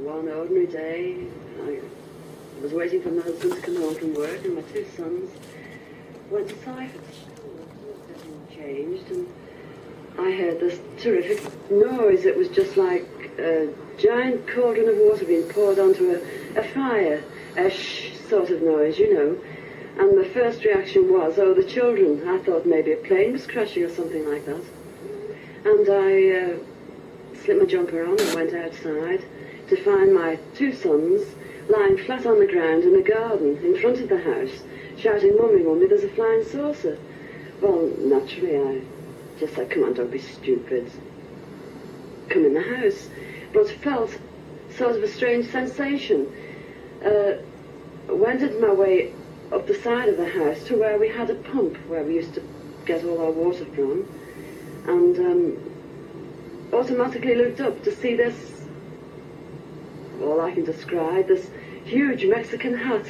one ordinary day, I was waiting for my husband to come home from work, and my two sons went to Cypher. Everything changed, and I heard this terrific noise. It was just like a giant cauldron of water being poured onto a fire, a shh sort of noise, you know. And my first reaction was, oh, the children. I thought maybe a plane was crashing or something like that. And I slipped my jumper on and went outside to find my two sons lying flat on the ground in a garden in front of the house, shouting, "Mummy, Mummy, there's a flying saucer." Well, naturally, I just said, "Come on, don't be stupid. Come in the house." But felt sort of a strange sensation. Wended my way up the side of the house to where we had a pump, where we used to get all our water from, and automatically looked up to see this, all I can describe, this huge Mexican hat.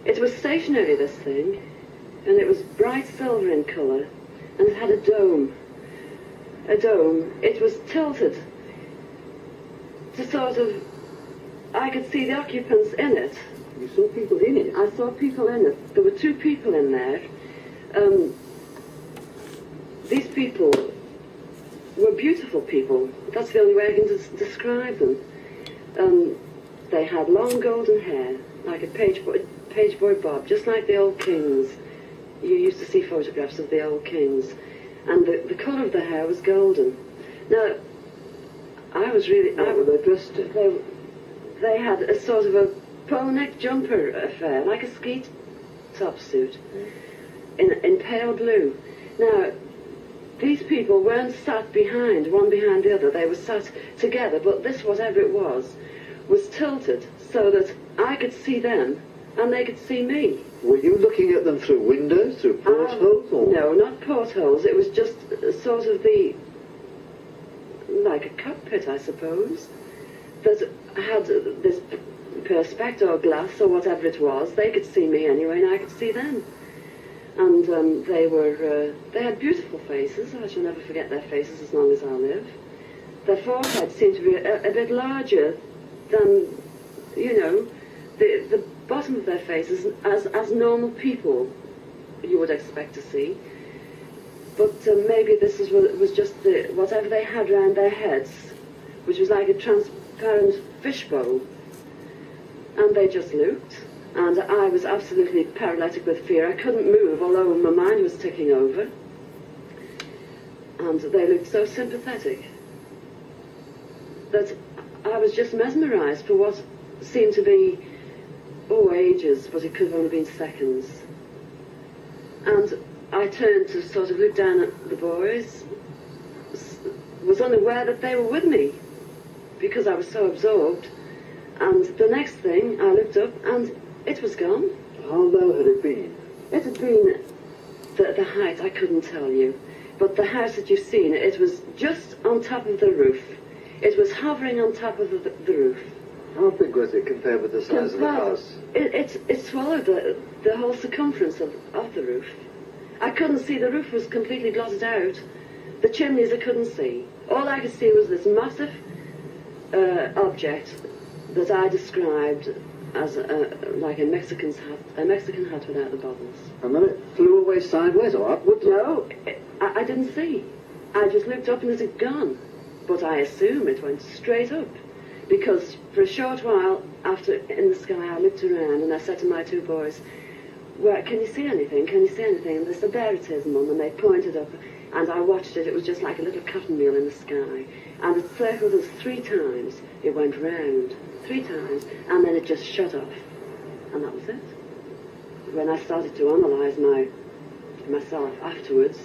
It was stationary, this thing, and it was bright silver in colour, and it had a dome. A dome. It was tilted to sort of, I could see the occupants in it. You saw people in it? I saw people in it. There were two people in there. These people were beautiful people. That's the only way I can describe them. They had long golden hair, like a page boy bob, just like the old kings. You used to see photographs of the old kings. And the colour of the hair was golden. Now, I was really... What were they dressed in? They had a sort of a polo neck jumper affair, like a ski top suit, in pale blue. Now, these people weren't sat behind, one behind the other. They were sat together, but this, whatever it was tilted so that I could see them and they could see me. Were you looking at them through windows, through portholes? Or? No, not portholes. It was just sort of like a cockpit, I suppose, that had this perspex or glass or whatever it was. They could see me anyway, and I could see them. And they had beautiful faces. I shall never forget their faces as long as I live. Their foreheads seemed to be a bit larger than, you know, the bottom of their faces as normal people you would expect to see. But maybe this was just whatever they had round their heads, which was like a transparent fishbowl. And they just looked. And I was absolutely paralytic with fear. I couldn't move, although my mind was ticking over. And they looked so sympathetic that I was just mesmerised for what seemed to be, ages, but it could have only been seconds. And I turned to sort of look down at the boys, was unaware that they were with me, because I was so absorbed. And the next thing, I looked up, and it was gone. How low had it been? It had been the height, I couldn't tell you. But the house that you've seen, it was just on top of the roof. It was hovering on top of the roof. How big was it compared with the size of the house? It swallowed the whole circumference of the roof. I couldn't see. The roof was completely blotted out. The chimneys I couldn't see. All I could see was this massive object that I described as like a Mexican hat without the bubbles. And then it flew away sideways or upwards? No, I didn't see. I just looked up and it had gone. But I assume it went straight up. Because for a short while after in the sky I looked around and I said to my two boys, "Well, can you see anything? Can you see anything?" And they said, "There it is, Mum." And they pointed up and I watched it. It was just like a little cotton reel in the sky. And it circled us 3 times. It went round 3 times and then it just shut off. And that was it. When I started to analyse myself afterwards,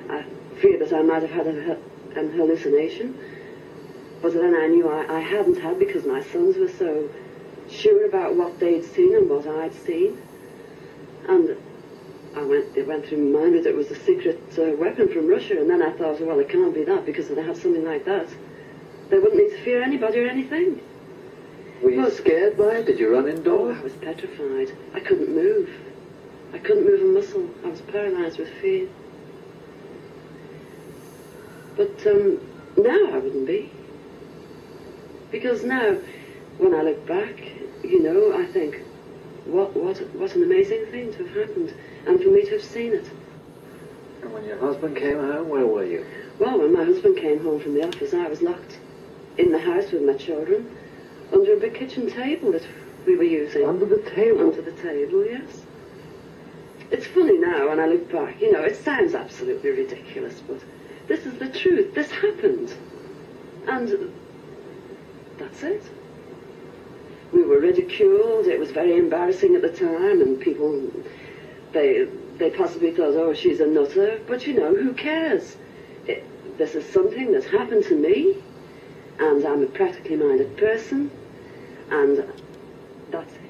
I feared that I might have had an hallucination. But then I knew I hadn't had, because my sons were so sure about what they'd seen and what I'd seen. And it went through my mind that it was a secret weapon from Russia. And then I thought, well, it can't be that, because if they had something like that, they wouldn't need to fear anybody or anything. Were you scared by it? Did you run indoors? Oh, I was petrified. I couldn't move. I couldn't move a muscle. I was paralysed with fear. But now I wouldn't be. Because now, when I look back, you know, I think, what an amazing thing to have happened, and for me to have seen it. And when your husband came home, where were you? Well, when my husband came home from the office, I was locked in the house with my children, under a big kitchen table that we were using. Under the table? Under the table, yes. It's funny now when I look back, you know, it sounds absolutely ridiculous, but this is the truth. This happened. And that's it. We were ridiculed. It was very embarrassing at the time, and people, they possibly thought, oh, she's a nutter. But, you know, who cares? This is something that's happened to me, and I'm a practically minded person, and that's it.